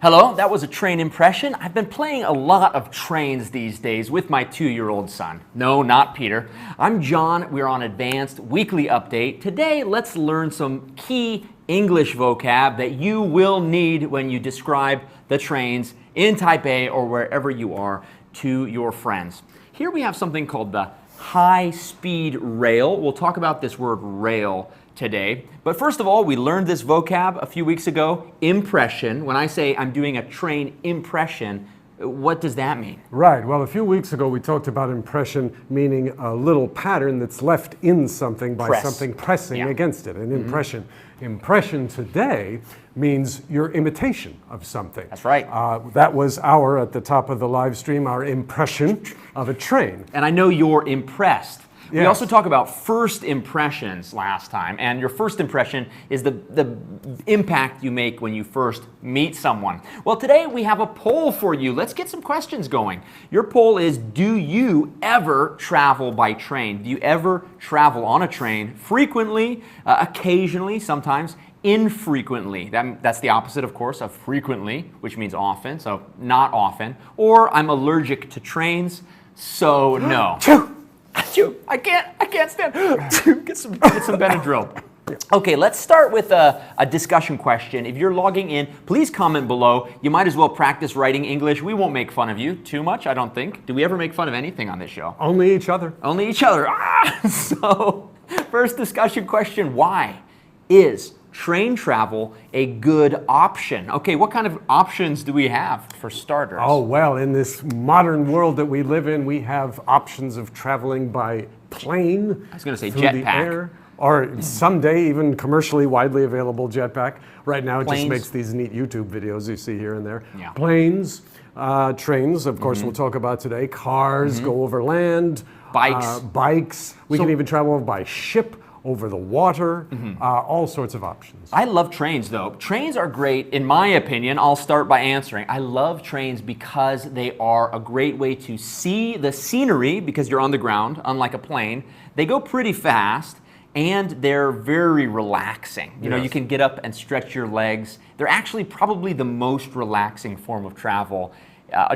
Hello, that was a train impression. I've been playing a lot of trains these days with my 2-year-old son. No, not Peter. I'm John. We're on Advanced Weekly Update. Today, let's learn some key English vocab that you will need when you describe the trains in Taipei or wherever you are to your friends. Here we have something called the high-speed rail. We'll talk about this word rail today. But first of all, we learned this vocab a few weeks ago, impression. When I say I'm doing a train impression, what does that mean? Right. Well, a few weeks ago we talked about impression meaning a little pattern that's left in something by something pressing against it. An impression. Impression today means your imitation of something. That's right. That was at the top of the live stream, our impression of a train. And I know you're impressed. Yes. We also talked about first impressions last time, and your first impression is the impact you make when you first meet someone. Well, today we have a poll for you. Let's get some questions going. Your poll is, do you ever travel by train? Do you ever travel on a train? Frequently, occasionally, sometimes, infrequently. That's the opposite, of course, of frequently, which means often, so not often. Or I'm allergic to trains, so no. I can't stand. Get some Benadryl. Okay, let's start with a discussion question. If you're logging in, please comment below. You might as well practice writing English. We won't make fun of you too much, I don't think. Do we ever make fun of anything on this show? Only each other. Only each other. So, first discussion question, why is train travel a good option? Okay, what kind of options do we have for starters? Oh, well, in this modern world that we live in, we have options of traveling by plane. I was going to say jetpack. Or someday even commercially widely available jetpack. Right now it Planes. just makes these neat YouTube videos you see here and there. Yeah. Planes, trains, of course we'll talk about today. Cars, go over land. Bikes. We can even travel by ship, over the water, all sorts of options. I love trains, though. Trains are great, in my opinion. I'll start by answering. I love trains because they are a great way to see the scenery, because you're on the ground, unlike a plane. They go pretty fast, and they're very relaxing. You know, you can get up and stretch your legs. They're actually probably the most relaxing form of travel,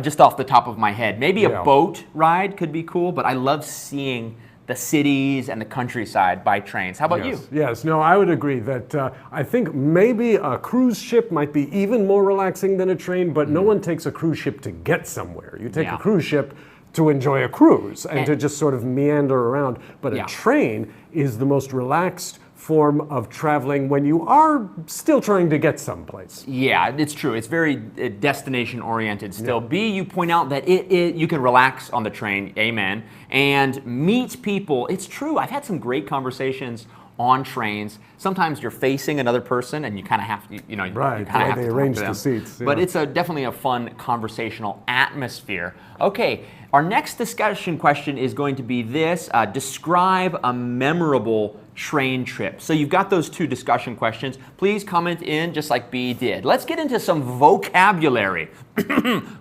just off the top of my head. Maybe a boat ride could be cool, but I love seeing the cities and the countryside by trains. How about you? Yes, no, I would agree that I think maybe a cruise ship might be even more relaxing than a train, but no one takes a cruise ship to get somewhere. You take a cruise ship to enjoy a cruise and to just sort of meander around. But a train is the most relaxed form of traveling when you are still trying to get someplace. Yeah, it's true. It's very destination oriented still. B, you point out that you can relax on the train, amen, and meet people. It's true. I've had some great conversations on trains. Sometimes you're facing another person and you kind of have to, you kind of have to arrange talk to them. the seats. But it's definitely a fun conversational atmosphere. Okay, our next discussion question is going to be this. Describe a memorable train trip. So you've got those two discussion questions. Please comment in just like B did. Let's get into some vocabulary.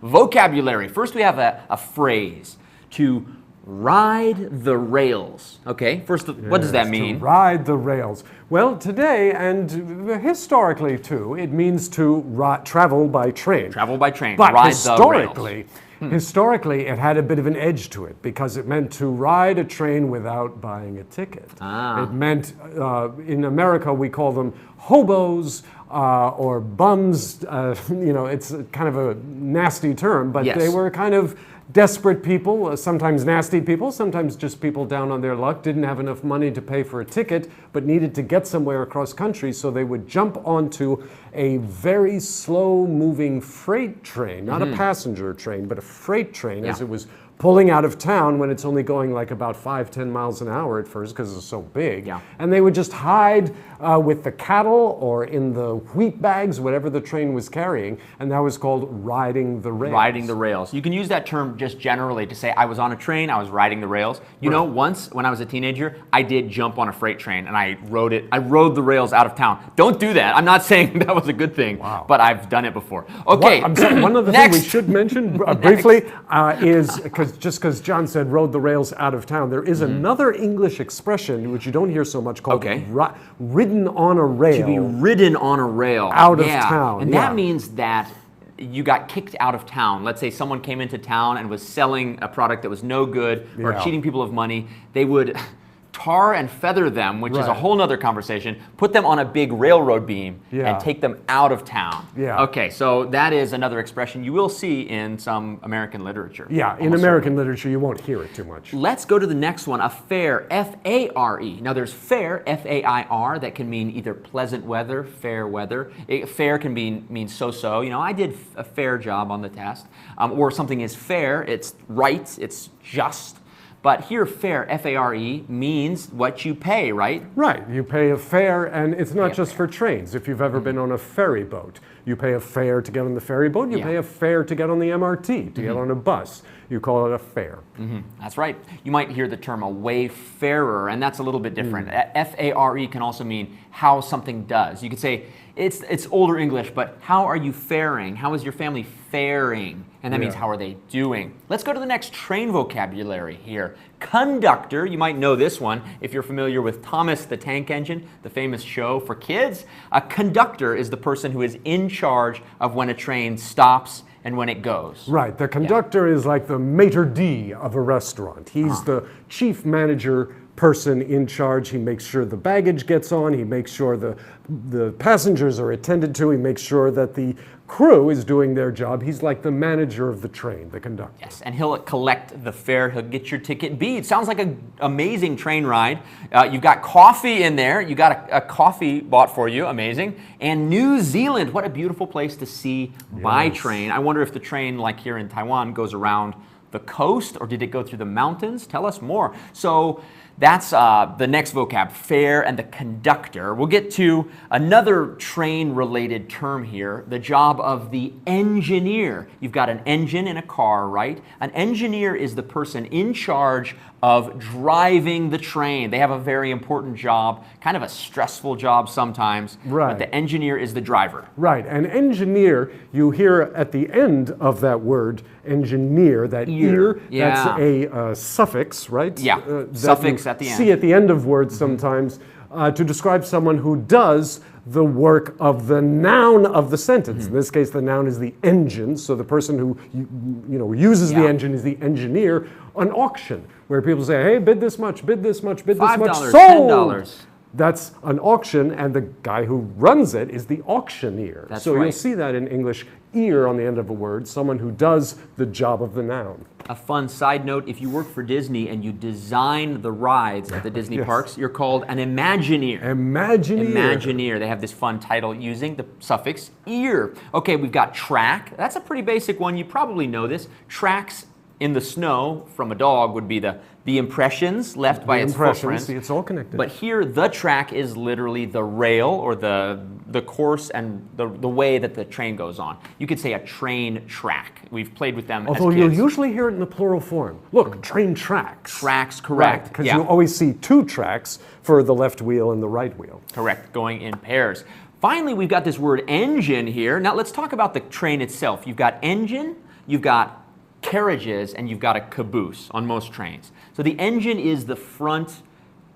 Vocabulary. First we have a phrase, to ride the rails. Okay, first, what does that mean? To ride the rails. Well, today and historically too, it means to travel by train. Travel by train, but ride the rails. Historically, it had a bit of an edge to it because it meant to ride a train without buying a ticket. It meant, in America, we call them hobos or bums. It's kind of a nasty term, but they were kind of desperate people, sometimes nasty people, sometimes just people down on their luck, didn't have enough money to pay for a ticket, but needed to get somewhere across country, so they would jump onto a very slow-moving freight train, not a passenger train, but a freight train, as it was pulling out of town when it's only going like about 5-10 miles an hour at first because it's so big. And they would just hide with the cattle or in the wheat bags, whatever the train was carrying, and that was called riding the rails. Riding the rails. You can use that term just generally to say I was on a train, I was riding the rails. You know, once when I was a teenager, I did jump on a freight train and I rode the rails out of town. Don't do that. I'm not saying that was a good thing, but I've done it before. Okay. I'm sorry, one other thing we should mention briefly is, because John said rode the rails out of town, there is another English expression which you don't hear so much called ridden on a rail. To be ridden on a rail. Out of town. And that means that you got kicked out of town. Let's say someone came into town and was selling a product that was no good or cheating people of money. They would tar and feather them, which is a whole nother conversation, put them on a big railroad beam and take them out of town. Okay, so that is another expression you will see in some American literature. Yeah, in American literature you won't hear it too much. Let's go to the next one, a fair, F-A-R-E. Now there's fair, F-A-I-R, that can mean either pleasant weather, fair weather. Fair can mean so-so. You know, I did a fair job on the test. Or something is fair, it's right, it's just. But here, fare, F-A-R-E, means what you pay, right? Right. You pay a fare, and it's not just for trains. If you've ever been on a ferry boat, you pay a fare to get on the ferry boat. You pay a fare to get on the MRT, to get on a bus. You call it a fare. That's right. You might hear the term a wayfarer, and that's a little bit different. F-A-R-E can also mean how something does. You could say, it's older English, but how are you faring? How is your family faring? And that means how are they doing? Let's go to the next train vocabulary here. Conductor, you might know this one if you're familiar with Thomas the Tank Engine, the famous show for kids. A conductor is the person who is in charge of when a train stops and when it goes. Right, the conductor is like the maitre d' of a restaurant. He's the chief manager person in charge. He makes sure the baggage gets on, he makes sure the passengers are attended to, he makes sure that the crew is doing their job. He's like the manager of the train, the conductor. Yes, and he'll collect the fare, he'll get your ticket B. It sounds like an amazing train ride. You've got coffee in there, you got a coffee bought for you, amazing. And New Zealand, what a beautiful place to see by train. I wonder if the train, like here in Taiwan, goes around the coast, or did it go through the mountains? Tell us more. So that's the next vocab, fare and the conductor. We'll get to another train-related term here, the job of the engineer. You've got an engine in a car, right? An engineer is the person in charge of driving the train. They have a very important job, kind of a stressful job sometimes, but the engineer is the driver. Right, an engineer, you hear at the end of that word, engineer, that ear, that's a suffix, right? Yeah, suffix at the end. See at the end of words sometimes to describe someone who does the work of the noun of the sentence. In this case, the noun is the engine, so the person who uses the engine is the engineer. An auction, where people say, hey, bid this much, bid this much, bid this much, $5, sold! $10. That's an auction, and the guy who runs it is the auctioneer. That's so you'll see that in English, ear on the end of a word, someone who does the job of the noun. A fun side note, if you work for Disney and you design the rides at the Disney parks, you're called an Imagineer. Imagineer. Imagineer. They have this fun title using the suffix ear. Okay, we've got track. That's a pretty basic one. You probably know this. Tracks in the snow from a dog would be the impressions left by its footprints. See, it's all connected. But here, the track is literally the rail or the course and the way that the train goes on. You could say a train track. We've played with them Although as kids. you'll usually hear it in the plural form. Look, train tracks. Tracks, correct. Because you always see two tracks for the left wheel and the right wheel. Correct, going in pairs. Finally, we've got this word engine here. Now let's talk about the train itself. You've got engine, you've got carriages, and you've got a caboose on most trains. So the engine is the front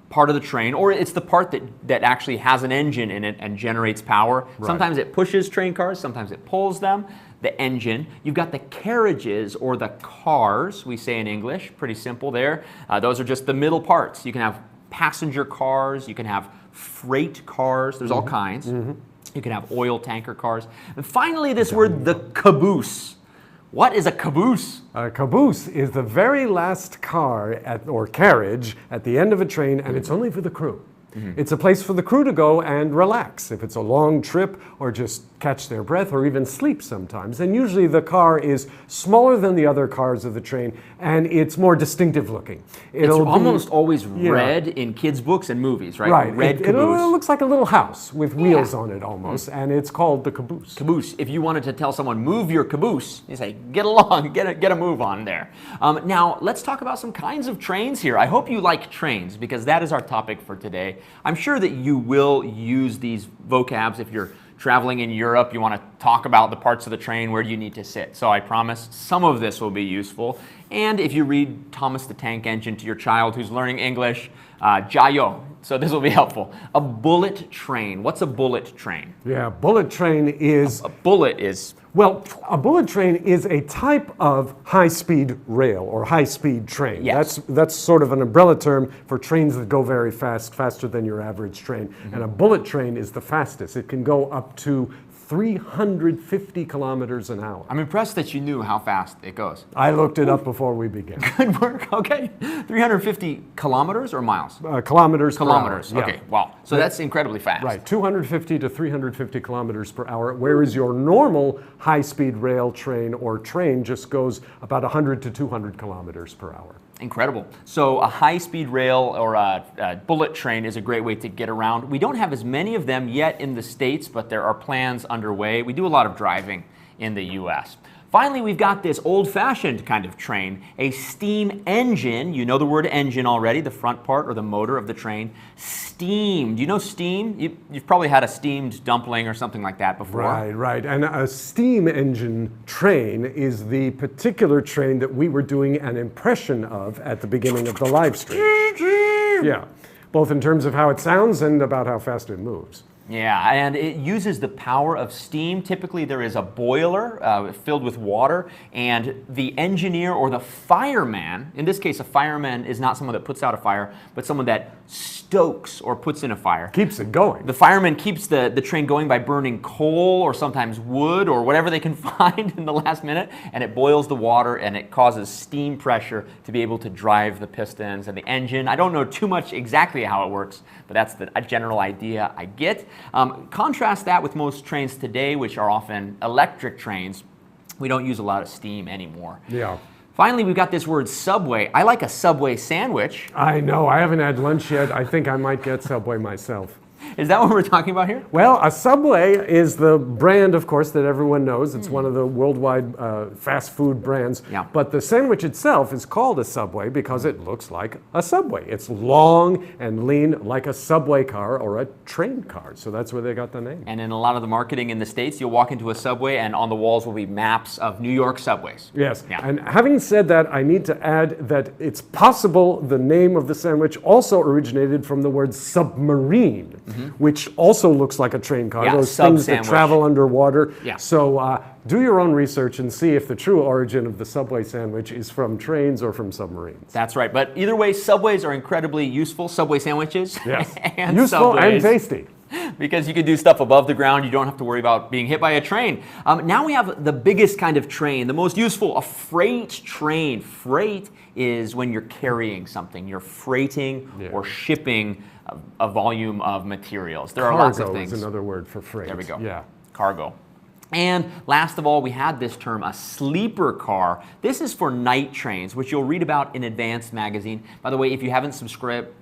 part of the train, or it's the part that actually has an engine in it and generates power. Right. Sometimes it pushes train cars, sometimes it pulls them. The engine. You've got the carriages, or the cars, we say in English. Pretty simple there. Those are just the middle parts. You can have passenger cars, you can have freight cars, there's all kinds. You can have oil tanker cars. And finally, this word, the caboose. What is a caboose? A caboose is the very last car or carriage at the end of a train, and it's only for the crew. It's a place for the crew to go and relax if it's a long trip, or just catch their breath, or even sleep sometimes. And usually the car is smaller than the other cars of the train, and it's more distinctive looking. It's almost always red in kids' books and movies, right? Right. Red It Caboose. looks like a little house with wheels on it almost, and it's called the Caboose. Caboose. If you wanted to tell someone, move your caboose, you say, get along, get a move on there. Now, let's talk about some kinds of trains here. I hope you like trains, because that is our topic for today. I'm sure that you will use these vocabs if you're traveling in Europe. You want to talk about the parts of the train, where do you need to sit. So I promise some of this will be useful. And if you read Thomas the Tank Engine to your child who's learning English, 加油. So this will be helpful. A bullet train. What's a bullet train? Yeah, bullet train is... A bullet is... Well, a bullet train is a type of high-speed rail or high-speed train. Yes. That's sort of an umbrella term for trains that go very fast, faster than your average train. And a bullet train is the fastest. It can go up to 350 kilometers an hour. I'm impressed that you knew how fast it goes. I looked it up before we began. Good work. Okay. 350 kilometers or miles? Kilometers per hour. Kilometers. Okay. Yeah. Wow. So that's incredibly fast. Right. 250 to 350 kilometers per hour, whereas your normal high-speed rail train or train just goes about 100 to 200 kilometers per hour. Incredible. So a high-speed rail or a bullet train is a great way to get around. We don't have as many of them yet in the States, but there are plans underway. We do a lot of driving in the US. Finally, we've got this old-fashioned kind of train, a steam engine. You know the word engine already, the front part or the motor of the train. Steam. Do you know steam? You've probably had a steamed dumpling or something like that before. Right. And a steam engine train is the particular train that we were doing an impression of at the beginning of the live stream. Yeah, both in terms of how it sounds and about how fast it moves. Yeah, and it uses the power of steam. Typically, there is a boiler filled with water, and the engineer or the fireman, in this case, a fireman is not someone that puts out a fire, but someone that stokes or puts in a fire. Keeps it going. The fireman keeps the train going by burning coal or sometimes wood or whatever they can find in the last minute, and it boils the water and it causes steam pressure to be able to drive the pistons and the engine. I don't know too much exactly how it works, but that's the general idea I get. Contrast that with most trains today, which are often electric trains. We don't use a lot of steam anymore. Yeah. Finally, we've got this word Subway. I like a Subway sandwich. I know. I haven't had lunch yet. I think I might get Subway myself. Is that what we're talking about here? Well, a Subway is the brand, of course, that everyone knows. It's one of the worldwide fast food brands. Yeah. But the sandwich itself is called a Subway because it looks like a Subway. It's long and lean like a subway car or a train car. So that's where they got the name. And in a lot of the marketing in the States, you'll walk into a Subway and on the walls will be maps of New York subways. Yes. Yeah. And having said that, I need to add that it's possible the name of the sandwich also originated from the word submarine, which also looks like a train car. Yeah, those things that sandwich. travel underwater. Yeah. So do your own research and see if the true origin of the Subway sandwich is from trains or from submarines. That's right. But either way, Subways are incredibly useful. Subway sandwiches. Yes. And useful Subways. and tasty. Because you can do stuff above the ground. You don't have to worry about being hit by a train. Now we have the biggest kind of train, the most useful, a freight train. Freight is when you're carrying something. You're freighting or shipping a volume of materials. There are lots of things. Cargo is another word for freight. There we go. Yeah. Cargo. And last of all, we had this term, a sleeper car. This is for night trains, which you'll read about in Advanced Magazine. By the way, if you haven't subscribed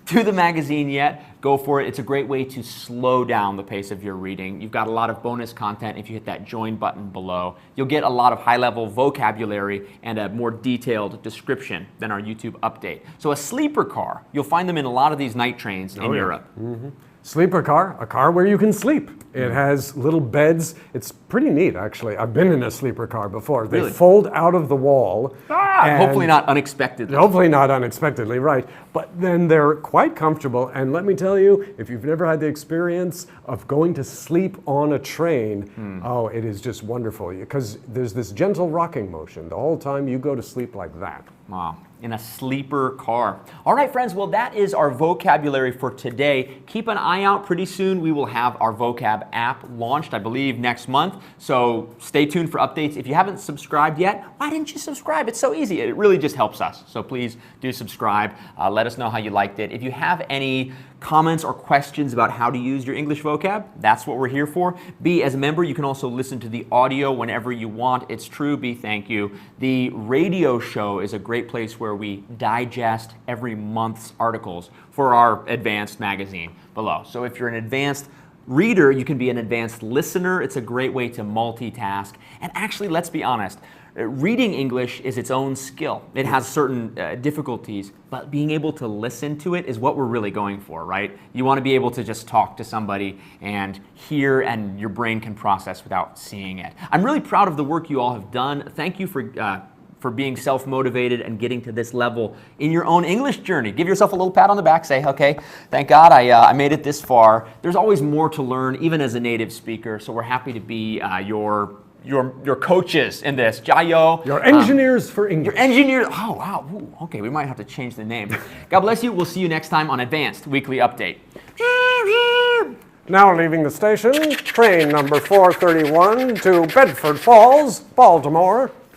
to the magazine yet, go for it. It's a great way to slow down the pace of your reading. You've got a lot of bonus content if you hit that join button below. You'll get a lot of high-level vocabulary and a more detailed description than our YouTube update. So a sleeper car, you'll find them in a lot of these night trains in Europe. Mm-hmm. Sleeper car, a car where you can sleep. It has little beds. It's pretty neat, actually. I've been in a sleeper car before. They Really? fold out of the wall. Hopefully not unexpectedly. Hopefully not unexpectedly, right. But then they're quite comfortable. And let me tell you, if you've never had the experience of going to sleep on a train, oh, it is just wonderful. Because there's this gentle rocking motion the whole time you go to sleep like that. Wow. in a sleeper car. All right, friends, well, that is our vocabulary for today. Keep an eye out. Pretty soon we will have our vocab app launched, I believe, next month. So stay tuned for updates. If you haven't subscribed yet, why didn't you subscribe? It's so easy. It really just helps us. So please do subscribe. Let us know how you liked it. If you have any comments or questions about how to use your English vocab, that's what we're here for. B, as a member, you can also listen to the audio whenever you want. It's true, B, thank you. The radio show is a great place where we digest every month's articles for our advanced magazine below. So if you're an advanced reader, you can be an advanced listener. It's a great way to multitask. And actually, let's be honest, reading English is its own skill. It has certain difficulties, but being able to listen to it is what we're really going for, right? You want to be able to just talk to somebody and hear, and your brain can process without seeing it. I'm really proud of the work you all have done. Thank you for being self-motivated and getting to this level in your own English journey. Give yourself a little pat on the back. Say, okay, thank God I made it this far. There's always more to learn, even as a native speaker, so we're happy to be your coaches in this. 加油. Your engineers for English. Your engineers. Oh, wow. Ooh, okay, we might have to change the name. God bless you. We'll see you next time on Advanced Weekly Update. Now leaving the station, train number 431 to Bedford Falls, Baltimore.